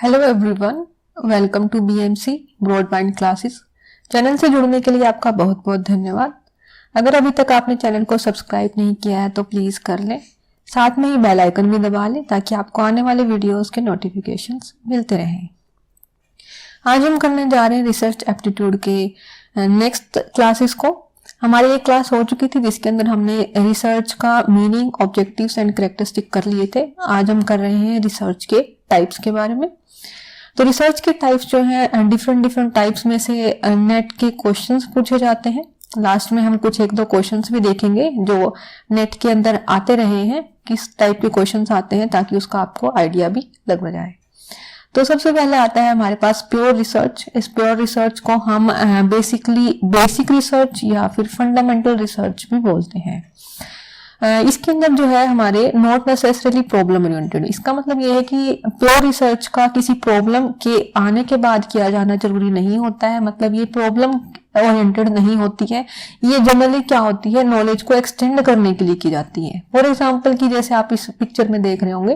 Hello everyone, welcome to BMC broadband classes. Channel से जुड़ने के लिए आपका बहुत बहुत धन्यवाद। अगर अभी तक आपने चैनल को सब्सक्राइब नहीं किया है तो प्लीज कर लें, साथ में ही बेल आइकन भी दबा लें ताकि आपको आने वाले वीडियोस के नोटिफिकेशंस मिलते रहें। आज हम करने जा रहे हैं रिसर्च एप्टीट्यूड के नेक्स्ट क्लासेस को। हमारी एक क्लास हो चुकी थी जिसके अंदर हमने रिसर्च का मीनिंग, ऑब्जेक्टिव्स एंड कैरेक्टरिस्टिक कर लिए थे। आज हम कर रहे हैं रिसर्च के टाइप्स के बारे में। तो रिसर्च के टाइप्स जो है डिफरेंट टाइप्स में से नेट के क्वेश्चंस पूछे जाते हैं। लास्ट में हम कुछ एक दो क्वेश्चंस भी देखेंगे जो नेट के अंदर आते रहे हैं, किस टाइप के क्वेश्चंस आते हैं, ताकि उसका आपको आइडिया भी लग जाए। तो सबसे पहले आता है हमारे पास प्योर रिसर्च। इस प्योर रिसर्च को हम बेसिकली बेसिक रिसर्च या फिर फंडामेंटल रिसर्च भी बोलते हैं। इसके अंदर जो है हमारे नॉट नेसेसरीली प्रॉब्लम ओरिएंटेड। इसका मतलब ये है कि प्योर रिसर्च का किसी प्रॉब्लम के आने के बाद किया जाना जरूरी नहीं होता है। मतलब ये प्रॉब्लम ओरिएंटेड नहीं होती है, ये जनरली क्या होती है, नॉलेज को एक्सटेंड करने के लिए की जाती है। फॉर एग्जांपल कि जैसे आप इस पिक्चर में देख रहे होंगे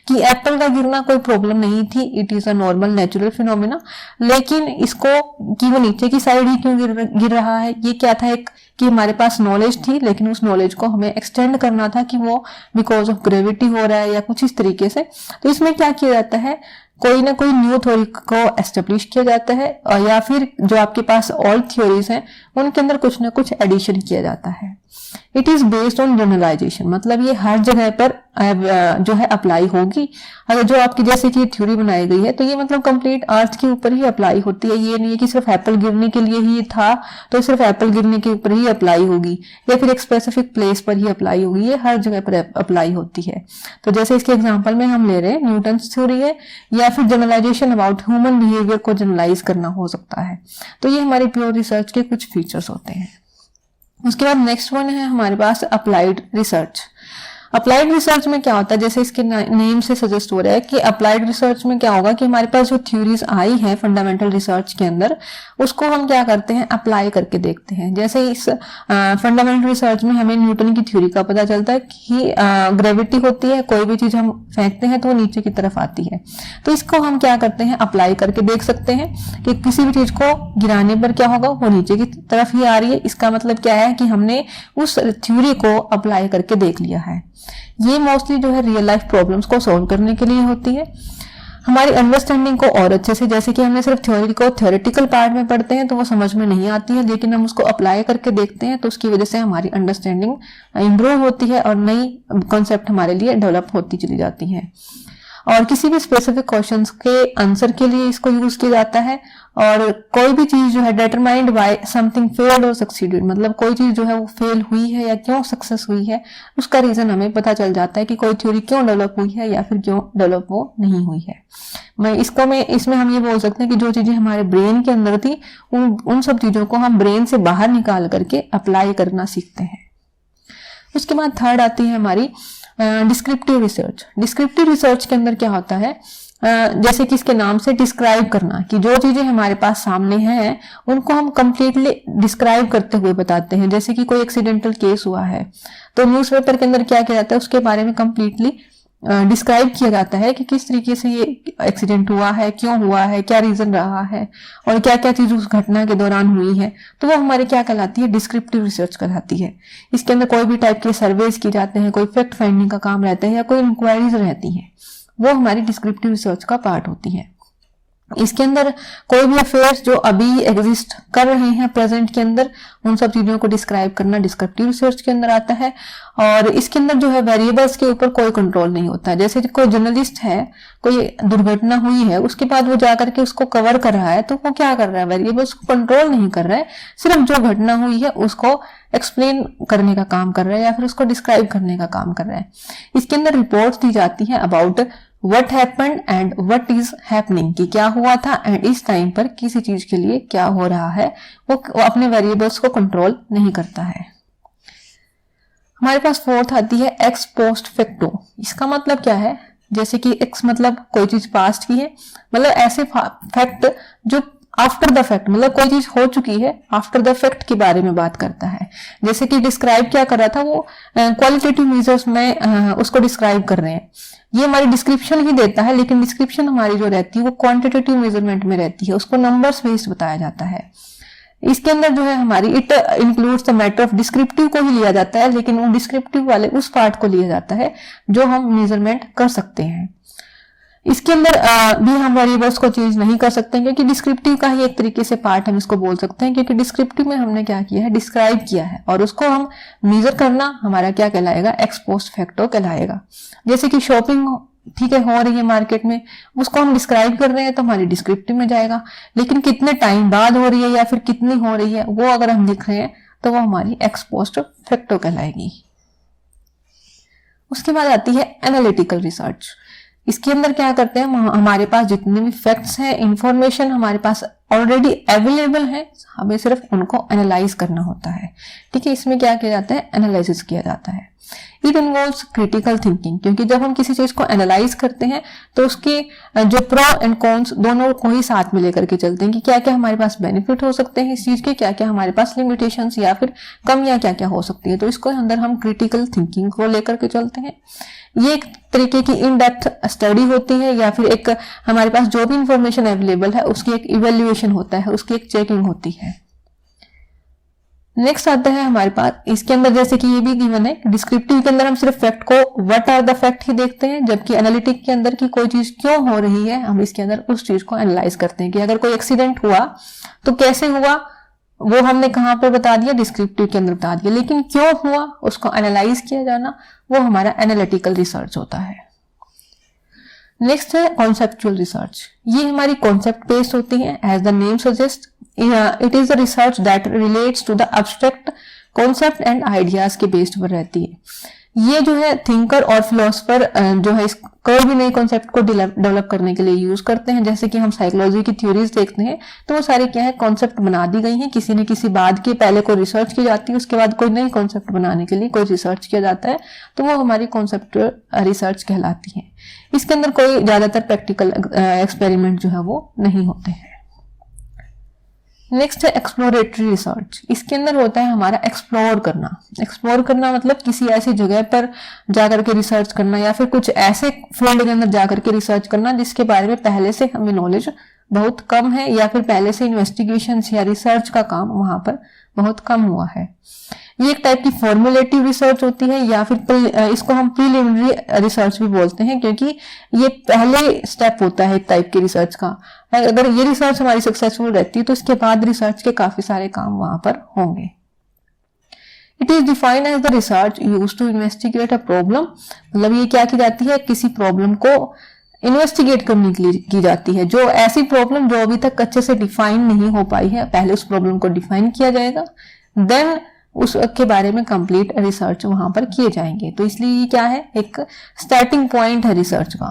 कि एप्पल का गिरना कोई प्रॉब्लम नहीं थी, it is a normal natural phenomena, लेकिन इसको कि वो नीचे की साइड ही क्यों गिर रहा है, ये क्या था, एक कि हमारे पास नॉलेज थी लेकिन उस नॉलेज को हमें एक्सटेंड करना था कि वो बिकॉज ऑफ ग्रेविटी हो रहा है या कुछ इस तरीके से। तो इसमें क्या किया जाता है, कोई ना कोई न्यू थ्योरी को एस्टेब्लिश किया जाता है, और या फिर जो आपके पास ओल्ड थ्योरीज हैं उनके अंदर कुछ ना कुछ एडिशन किया जाता है। It is based on generalization, मतलब ये हर जगह पर जो है अप्लाई होगी। अगर जो आपकी जैसे कि थ्योरी बनाई गई है तो ये मतलब कंप्लीट अर्थ के ऊपर ही अप्लाई होती है। ये नहीं है कि सिर्फ एप्पल गिरने के लिए ही था तो सिर्फ एप्पल गिरने के ऊपर ही अप्लाई होगी या फिर एक स्पेसिफिक प्लेस पर ही अप्लाई होगी, ये हर जगह पर अप्लाई होती है। तो जैसे इसके एग्जाम्पल में हम ले रहे हैं न्यूटन्स थ्योरी है, या फिर जनरलाइजेशन अबाउट ह्यूमन बिहेवियर को जनरलाइज करना हो सकता है। तो ये हमारी प्योर रिसर्च के कुछ फीचर्स होते हैं। उसके बाद नेक्स्ट वन है हमारे पास अप्लाइड रिसर्च। अप्लाइड रिसर्च में क्या होता है, जैसे इसके नेम से सजेस्ट हो रहा है कि अप्लाइड रिसर्च में क्या होगा कि हमारे पास जो थ्योरीज आई है फंडामेंटल रिसर्च के अंदर, उसको हम क्या करते हैं, अप्लाई करके देखते हैं। जैसे इस फंडामेंटल रिसर्च में हमें न्यूटन की थ्योरी का पता चलता है कि ग्रेविटी होती है, कोई भी चीज हम फेंकते हैं तो वो नीचे की तरफ आती है। तो इसको हम क्या करते हैं, अप्लाई करके देख सकते हैं कि किसी भी चीज को गिराने पर क्या होगा, वो नीचे की तरफ ही आ रही है। इसका मतलब क्या है कि हमने उस थ्योरी को अप्लाई करके देख लिया है। ये मोस्टली जो है रियल लाइफ प्रॉब्लम्स को सॉल्व करने के लिए होती है, हमारी अंडरस्टैंडिंग को और अच्छे से। जैसे कि हमने सिर्फ थ्योरी को थ्योरेटिकल पार्ट में पढ़ते हैं तो वो समझ में नहीं आती है, लेकिन हम उसको अप्लाई करके देखते हैं तो उसकी वजह से हमारी अंडरस्टैंडिंग इंप्रूव होती है और नई कॉन्सेप्ट हमारे लिए डेवलप होती चली जाती है। और किसी भी स्पेसिफिक क्वेश्चंस के आंसर के लिए इसको यूज किया जाता है। और कोई भी चीज जो है डिटरमाइंड बाय समथिंग फेल्ड और सक्सीडेड, मतलब कोई चीज जो है वो फेल हुई है या क्यों सक्सेस हुई है, उसका रीजन हमें पता चल जाता है कि कोई थ्योरी क्यों डेवलप हुई है या फिर क्यों डेवलप वो नहीं हुई है। इसमें हम ये बोल सकते हैं कि जो चीजें हमारे ब्रेन के अंदर थी उन सब चीजों को हम ब्रेन से बाहर निकाल करके अप्लाई करना सीखते हैं। उसके बाद थर्ड आती है हमारी डिस्क्रिप्टिव रिसर्च। डिस्क्रिप्टिव रिसर्च के अंदर क्या होता है, जैसे कि इसके नाम से डिस्क्राइब करना, कि जो चीजें हमारे पास सामने हैं उनको हम कंप्लीटली डिस्क्राइब करते हुए बताते हैं। जैसे कि कोई एक्सीडेंटल केस हुआ है तो न्यूज़पेपर के अंदर क्या किया जाता है, उसके बारे में कंप्लीटली डिस्क्राइब किया जाता है कि किस तरीके से ये एक्सीडेंट हुआ है, क्यों हुआ है, क्या रीजन रहा है और क्या क्या चीज उस घटना के दौरान हुई है। तो वो हमारी क्या कहलाती है, डिस्क्रिप्टिव रिसर्च कहलाती है। इसके अंदर कोई भी टाइप के सर्वेज किए जाते हैं, कोई फैक्ट फाइंडिंग का काम रहता है या कोई इंक्वायरीज रहती है, वो हमारी डिस्क्रिप्टिव रिसर्च का पार्ट होती है। इसके अंदर कोई भी अफेयर्स जो अभी एग्जिस्ट कर रहे हैं प्रेजेंट के अंदर, उन सब चीजों को डिस्क्राइब करना डिस्क्रिप्टिव रिसर्च के अंदर आता है। और इसके अंदर जो है वेरिएबल्स के ऊपर कोई कंट्रोल नहीं होता है। जैसे कोई जर्नलिस्ट है, कोई दुर्घटना हुई है, उसके बाद वो जाकर के उसको कवर कर रहा है, तो वो क्या कर रहा है, वेरिएबल्स को कंट्रोल नहीं कर रहा है, सिर्फ जो घटना हुई है उसको एक्सप्लेन करने का काम कर रहा है या फिर उसको डिस्क्राइब करने का काम कर रहा है। इसके अंदर रिपोर्ट्स दी जाती है about what happened and what is happening, कि क्या हुआ था एंड इस टाइम पर किसी चीज के लिए क्या हो रहा है। वो अपने वेरिएबल्स को कंट्रोल नहीं करता है। हमारे पास फोर्थ आती है एक्स पोस्ट फैक्टो। इसका मतलब क्या है, जैसे कि एक्स मतलब कोई चीज पास्ट की है, मतलब ऐसे फैक्ट जो आफ्टर द फैक्ट, मतलब कोई चीज हो चुकी है, आफ्टर द फैक्ट के बारे में बात करता है। जैसे कि डिस्क्राइब क्या कर रहा था वो, क्वालिटेटिव मेजर्स में उसको डिस्क्राइब कर रहे हैं। ये हमारी डिस्क्रिप्शन ही देता है, लेकिन डिस्क्रिप्शन हमारी जो रहती है वो क्वांटिटेटिव मेजरमेंट में रहती है, उसको नंबर्स बेस्ड बताया जाता है। इसके अंदर जो है हमारी it includes the matter of descriptive को ही लिया जाता है, लेकिन वो डिस्क्रिप्टिव वाले उस पार्ट को लिया जाता है जो हम मेजरमेंट कर सकते हैं। इसके अंदर भी हम वेरिएबल्स को चेंज नहीं कर सकते हैं, क्योंकि डिस्क्रिप्टिव का ही एक तरीके से पार्ट हम इसको बोल सकते हैं, क्योंकि डिस्क्रिप्टिव में हमने क्या किया है, डिस्क्राइब किया है, और उसको हम मेजर करना हमारा क्या कहलाएगा, एक्स पोस्ट फैक्टो कहलाएगा। जैसे कि शॉपिंग ठीक है हो रही है मार्केट में, उसको हम डिस्क्राइब कर रहे हैं तो हमारी डिस्क्रिप्टिव में जाएगा, लेकिन कितने टाइम बाद हो रही है या फिर कितनी हो रही है वो अगर हम लिख रहे हैं तो वो हमारी एक्स पोस्ट फैक्टो कहलाएगी। उसके बाद आती है एनालिटिकल रिसर्च। इसके अंदर क्या करते हैं, हमारे पास जितने भी फैक्ट्स हैं, इंफॉर्मेशन हमारे पास ऑलरेडी अवेलेबल है, हमें सिर्फ उनको एनालाइज करना होता है। ठीक है, इसमें क्या किया जाता है, एनालिसिस किया जाता है। इट इन्वॉल्व्स क्रिटिकल थिंकिंग, क्योंकि जब हम किसी चीज को एनालाइज करते हैं तो उसके जो प्रो एंड कॉन्स दोनों को ही साथ में लेकर के चलते हैं कि क्या क्या हमारे पास बेनिफिट हो सकते हैं इस चीज के, क्या क्या हमारे पास लिमिटेशंस या फिर कमियां क्या क्या हो सकती है। तो इसको अंदर हम क्रिटिकल थिंकिंग को लेकर के चलते हैं। ये एक तरीके की इन डेप्थ स्टडी होती है, या फिर एक हमारे पास जो भी इंफॉर्मेशन अवेलेबल है उसकी एक इवेल्युएशन होता है, उसकी एक चेकिंग होती है। नेक्स्ट आता है हमारे पास, इसके अंदर जैसे कि ये भी गिवन है, डिस्क्रिप्टिव के अंदर हम सिर्फ फैक्ट को व्हाट आर द फैक्ट ही देखते हैं, जबकि एनालिटिक के अंदर की कोई चीज क्यों हो रही है हम इसके अंदर उस चीज को एनालाइज करते हैं कि अगर कोई एक्सीडेंट हुआ तो कैसे हुआ वो हमने कहां पर बता दिया, डिस्क्रिप्टिव के अंदर बता दिया, लेकिन क्यों हुआ उसको एनालाइज किया जाना वो हमारा एनालिटिकल रिसर्च होता है। नेक्स्ट है कॉन्सेप्चुअल रिसर्च। ये हमारी कॉन्सेप्ट बेस्ड होती है, as the name suggest it is the research that relates to the abstract concept and ideas के बेस्ड पर रहती है। ये जो है थिंकर और फिलोसफर जो है कोई भी नए कॉन्सेप्ट को डेवलप करने के लिए यूज करते हैं। जैसे कि हम साइकोलॉजी की थ्योरीज देखते हैं तो वो सारे क्या है, कॉन्सेप्ट बना दी गई हैं, किसी न किसी बात के पहले कोई रिसर्च की जाती है, उसके बाद कोई नई कॉन्सेप्ट बनाने के लिए कोई रिसर्च किया जाता है, तो वो हमारी कॉन्सेप्टुअल रिसर्च कहलाती है। इसके अंदर कोई ज्यादातर प्रैक्टिकल एक्सपेरिमेंट जो है वो नहीं होते हैं। नेक्स्ट है एक्सप्लोरेटरी रिसर्च। इसके अंदर होता है हमारा एक्सप्लोर करना। एक्सप्लोर करना मतलब किसी ऐसी जगह पर जाकर के रिसर्च करना, या फिर कुछ ऐसे फील्ड के अंदर जाकर के रिसर्च करना जिसके बारे में पहले से हमें नॉलेज बहुत कम है, या फिर पहले से इन्वेस्टिगेशन या रिसर्च का काम वहां पर बहुत कम हुआ है। ये एक टाइप की फॉर्मुलेटिव रिसर्च होती है, या फिर इसको हम प्रीलिमिनरी रिसर्च भी बोलते हैं, क्योंकि ये पहले स्टेप होता है एक टाइप की रिसर्च का। अगर ये रिसर्च हमारी सक्सेसफुल रहती है तो इसके बाद रिसर्च के काफी सारे काम वहां पर होंगे। It is defined as the research used to investigate a problem. मतलब ये क्या की जाती है, किसी प्रॉब्लम को इन्वेस्टिगेट करने के लिए की जाती है, जो ऐसी प्रॉब्लम जो अभी तक अच्छे से डिफाइन नहीं हो पाई है, पहले उस प्रॉब्लम को डिफाइन किया जाएगा, देन उसके बारे में कंप्लीट रिसर्च वहां पर किए जाएंगे। तो इसलिए ये क्या है, एक स्टार्टिंग पॉइंट है रिसर्च का।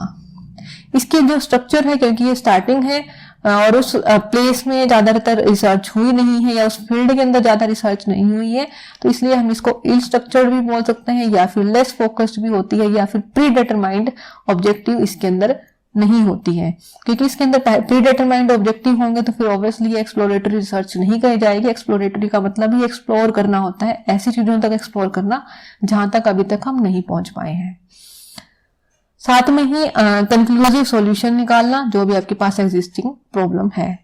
इसके जो स्ट्रक्चर है, क्योंकि ये स्टार्टिंग है और उस प्लेस में ज्यादातर रिसर्च हुई नहीं है, या उस फील्ड के अंदर ज्यादा रिसर्च नहीं हुई है, तो इसलिए हम इसको इल स्ट्रक्चर्ड भी बोल सकते हैं, या फिर लेस फोकस्ड भी होती है, या फिर प्री डिटरमाइंड ऑब्जेक्टिव इसके अंदर नहीं होती है। क्योंकि इसके अंदर प्री डिटरमाइंड ऑब्जेक्टिव होंगे तो फिर ऑब्वियसली एक्सप्लोरेटरी रिसर्च नहीं कही जाएगी। एक्सप्लोरेटरी का मतलब ही एक्सप्लोर करना होता है, ऐसी चीजों तक एक्सप्लोर करना जहां तक अभी तक हम नहीं पहुंच पाए हैं। साथ में ही कंक्लूसिव सॉल्यूशन निकालना जो भी आपके पास एग्जिस्टिंग प्रॉब्लम है,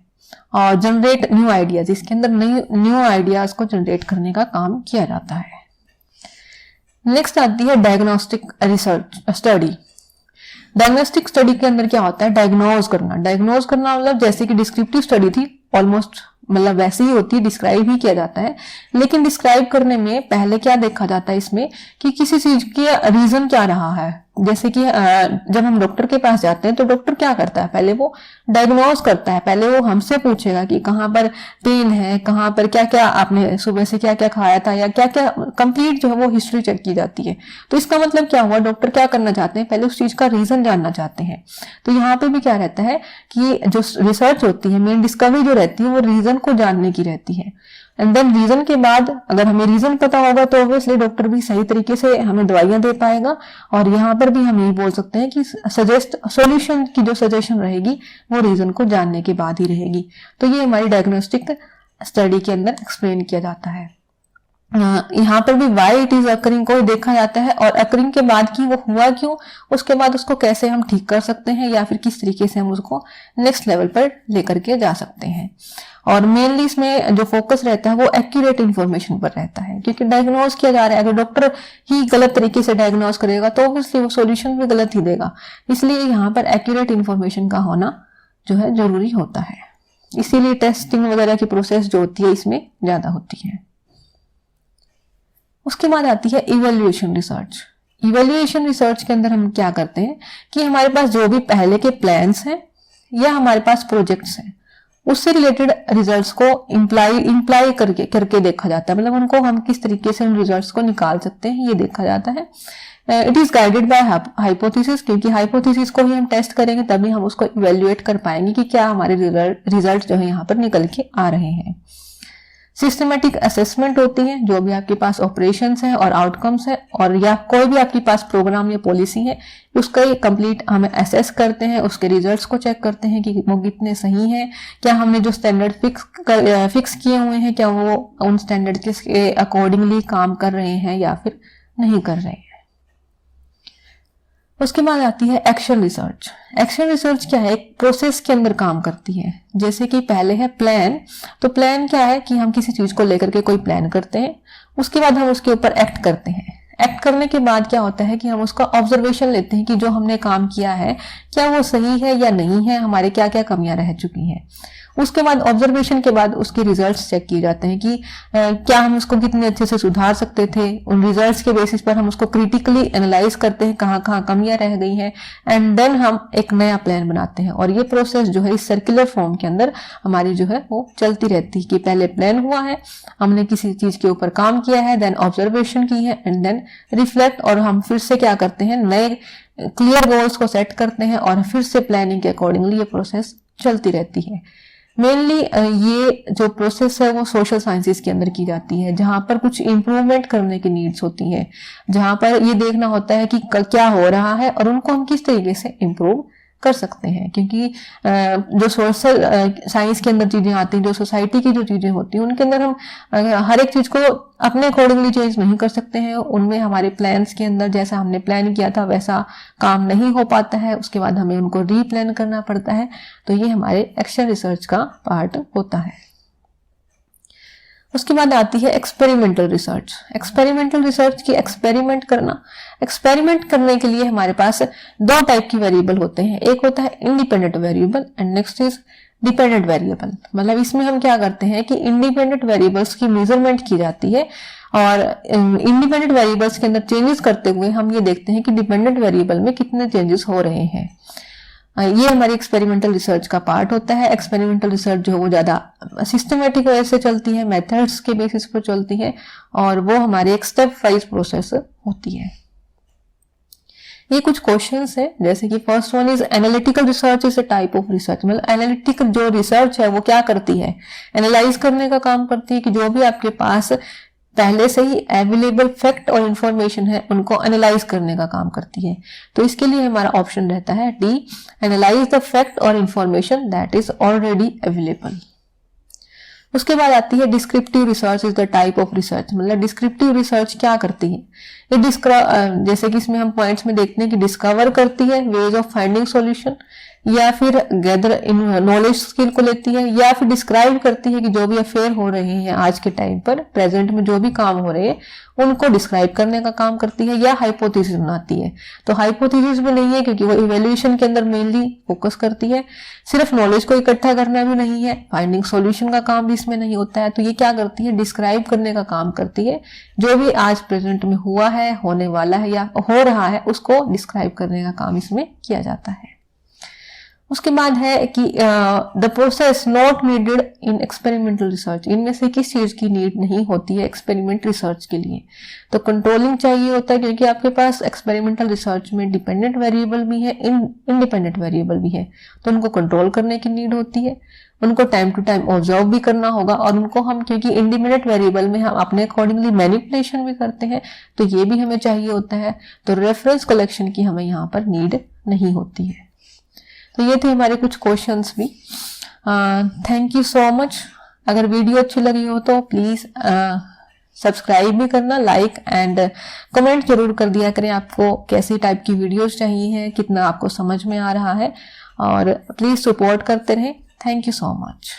और जनरेट न्यू आइडियाज। इसके अंदर न्यू आइडियाज को जनरेट करने का काम किया जाता है। नेक्स्ट आती है diagnostic research study. Diagnostic study के अंदर क्या होता है, डायग्नोज करना। डायग्नोज करना मतलब जैसे कि डिस्क्रिप्टिव स्टडी थी, ऑलमोस्ट मतलब वैसे ही होती है, डिस्क्राइब ही किया जाता है, लेकिन डिस्क्राइब करने में पहले क्या देखा जाता है इसमें कि किसी चीज के रीजन क्या रहा है। जैसे कि जब हम डॉक्टर के पास जाते हैं तो डॉक्टर क्या करता है, पहले वो डायग्नोज करता है, पहले वो हमसे पूछेगा कि कहाँ पर पेन है, कहाँ पर क्या क्या आपने सुबह से क्या क्या खाया था, या क्या क्या कंप्लीट जो है वो हिस्ट्री चेक की जाती है। तो इसका मतलब क्या हुआ, डॉक्टर क्या करना चाहते हैं, पहले उस चीज का रीजन जानना चाहते हैं। तो यहाँ पे भी क्या रहता है कि जो रिसर्च होती है, मेन डिस्कवरी जो रहती है वो रीजन को जानने की रहती है। एंड देन रीजन के बाद अगर हमें रीजन पता होगा तो ऑब्वियसली डॉक्टर भी सही तरीके से हमें दवाइयां दे पाएगा। और यहाँ पर भी हम यही बोल सकते हैं कि सॉल्यूशन की जो सजेशन रहेगी वो रीजन को जानने के बाद ही रहेगी। तो ये हमारी डायग्नोस्टिक स्टडी के अंदर एक्सप्लेन किया जाता है। यहाँ पर भी वाई इट इज अकरिंग को देखा जाता है और अकरिंग के बाद की वो हुआ क्यों, उसके बाद उसको कैसे हम ठीक कर सकते हैं या फिर किस तरीके से हम उसको नेक्स्ट लेवल पर लेकर के जा सकते हैं। और मेनली इसमें जो फोकस रहता है वो एक्यूरेट इंफॉर्मेशन पर रहता है, क्योंकि डायग्नोज किया जा रहा है। अगर डॉक्टर ही गलत तरीके से डायग्नोज करेगा तो ऑब्वियसली वो सॉल्यूशन भी गलत ही देगा। इसलिए यहाँ पर एक्यूरेट इंफॉर्मेशन का होना जो है जरूरी होता है। इसीलिए टेस्टिंग वगैरह की प्रोसेस जो होती है इसमें ज्यादा होती है। उसके बाद आती है इवैल्यूएशन रिसर्च। इवैल्यूएशन रिसर्च के अंदर हम क्या करते हैं कि हमारे पास जो भी पहले के प्लान्स हैं या हमारे पास प्रोजेक्ट्स हैं उससे रिलेटेड रिजल्ट्स को इम्प्लाई करके देखा जाता है। मतलब उनको हम किस तरीके से उन रिजल्ट्स को निकाल सकते हैं ये देखा जाता है। It is guided by hypothesis, क्योंकि हाइपोथेसिस को ही हम टेस्ट करेंगे तभी हम उसको इवेल्युएट कर पाएंगे कि क्या हमारे रिजल्ट जो है यहाँ पर निकल के आ रहे हैं। सिस्टमेटिक असेसमेंट होती है, जो भी आपके पास ऑपरेशंस है और आउटकम्स है और या कोई भी आपके पास प्रोग्राम या पॉलिसी है उसका कंप्लीट हम असेस करते हैं, उसके रिजल्ट्स को चेक करते हैं कि वो कितने सही हैं, क्या हमने जो स्टैंडर्ड फिक्स किए हुए हैं क्या वो उन स्टैंडर्ड के अकॉर्डिंगली काम कर रहे हैं या फिर नहीं कर रहे हैं। उसके बाद आती है एक्शन रिसर्च। एक्शन रिसर्च क्या है, एक प्रोसेस के अंदर काम करती है। जैसे कि पहले है प्लान, तो प्लान क्या है कि हम किसी चीज को लेकर के कोई प्लान करते हैं, उसके बाद हम उसके ऊपर एक्ट करते हैं। एक्ट करने के बाद क्या होता है कि हम उसका ऑब्जर्वेशन लेते हैं कि जो हमने काम किया है क्या वो सही है या नहीं है, हमारे क्या क्या कमियां रह चुकी हैं। उसके बाद ऑब्जर्वेशन के बाद उसके रिजल्ट्स चेक किए जाते हैं कि क्या हम उसको कितने अच्छे से सुधार सकते थे। उन रिजल्ट्स के बेसिस पर हम उसको क्रिटिकली एनालाइज करते हैं कहाँ कहाँ कमियां रह गई हैं, एंड देन हम एक नया प्लान बनाते हैं। और ये प्रोसेस जो है इस सर्कुलर फॉर्म के अंदर हमारी जो है वो चलती रहती है कि पहले प्लान हुआ है, हमने किसी चीज के ऊपर काम किया है, देन ऑब्जर्वेशन की है, एंड देन रिफ्लेक्ट, और हम फिर से क्या करते हैं नए क्लियर गोल्स को सेट करते हैं और फिर से प्लानिंग के अकॉर्डिंगली ये प्रोसेस चलती रहती है। मेनली ये जो प्रोसेस है वो सोशल साइंसेस के अंदर की जाती है, जहां पर कुछ इम्प्रूवमेंट करने की नीड्स होती है, जहां पर ये देखना होता है कि क्या हो रहा है और उनको हम किस तरीके से इम्प्रूव कर सकते हैं। क्योंकि जो सोशल साइंस के अंदर चीजें आती हैं, जो सोसाइटी की जो चीजें होती हैं उनके अंदर हम हर एक चीज को अपने अकॉर्डिंगली चेंज नहीं कर सकते हैं। उनमें हमारे प्लान्स के अंदर जैसा हमने प्लान किया था वैसा काम नहीं हो पाता है, उसके बाद हमें उनको रीप्लान करना पड़ता है। तो ये हमारे एक्शन रिसर्च का पार्ट होता है। उसके बाद आती है एक्सपेरिमेंटल रिसर्च। एक्सपेरिमेंटल रिसर्च की एक्सपेरिमेंट करने के लिए हमारे पास दो टाइप की वेरिएबल होते हैं, एक होता है independent variable and next is dependent variable. मतलब इसमें हम क्या करते हैं कि इंडिपेंडेंट वेरिएबल्स की मेजरमेंट की जाती है और इंडिपेंडेंट वेरिएबल्स के अंदर चेंजेस करते हुए हम ये देखते हैं कि डिपेंडेंट वेरिएबल में कितने चेंजेस हो रहे हैं। ये हमारी एक्सपेरिमेंटल रिसर्च का पार्ट होता है। एक्सपेरिमेंटल रिसर्च जो है वो ज्यादा सिस्टमेटिक वे से चलती है, मेथड्स के बेसिस पर चलती है और वो हमारे एक स्टेप वाइज प्रोसेस होती है। ये कुछ क्वेश्चंस है, जैसे कि first one is analytical research is a type of research. मतलब एनालिटिकल जो रिसर्च है वो क्या करती है, एनालाइज करने का काम करती है कि जो भी आपके पास पहले से ही अवेलेबल फैक्ट और इंफॉर्मेशन है उनको एनालाइज करने का काम करती है। तो इसके लिए हमारा ऑप्शन रहता है डी, एनालाइज द फैक्ट और information that is already available. उसके बाद आती है descriptive research is the type of research. मतलब डिस्क्रिप्टिव रिसर्च क्या करती है, ये जैसे कि इसमें हम पॉइंट्स में देखते हैं कि डिस्कवर करती है वेज ऑफ फाइंडिंग सॉल्यूशन, या फिर गैदर इन नॉलेज स्किल को लेती है, या फिर डिस्क्राइब करती है कि जो भी अफेयर हो रहे हैं आज के टाइम पर प्रेजेंट में जो भी काम हो रहे हैं उनको डिस्क्राइब करने का काम करती है, या हाइपोथेसिस बनाती है। तो हाइपोथेसिस भी नहीं है क्योंकि वो इवैल्यूएशन के अंदर मेनली फोकस करती है, सिर्फ नॉलेज को इकट्ठा करना भी नहीं है, फाइंडिंग सॉल्यूशन का काम भी इसमें नहीं होता है। तो ये क्या करती है, डिस्क्राइब करने का काम करती है, जो भी आज प्रेजेंट में हुआ है, होने वाला है या हो रहा है उसको डिस्क्राइब करने का काम इसमें किया जाता है। उसके बाद है कि the process not needed in experimental research. इनमें से किस चीज की नीड नहीं होती है एक्सपेरिमेंट रिसर्च के लिए? तो कंट्रोलिंग चाहिए होता है, क्योंकि आपके पास एक्सपेरिमेंटल रिसर्च में डिपेंडेंट वेरिएबल भी है, इंडिपेंडेंट वेरिएबल भी है, तो उनको कंट्रोल करने की नीड होती है। उनको टाइम टू टाइम ऑब्जर्व भी करना होगा, और उनको हम, क्योंकि इंडिपेंडेंट वेरिएबल में हम अपने अकॉर्डिंगली मैनिपुलेशन भी करते हैं, तो ये भी हमें चाहिए होता है। तो रेफरेंस कलेक्शन की हमें यहाँ पर नीड नहीं होती है। तो ये थे हमारे कुछ क्वेश्चंस भी। Thank you so much. अगर वीडियो अच्छी लगी हो तो प्लीज सब्सक्राइब भी करना, लाइक एंड कमेंट जरूर कर दिया करें आपको कैसी टाइप की वीडियोस चाहिए हैं, कितना आपको समझ में आ रहा है, और प्लीज सपोर्ट करते रहें। Thank you so much.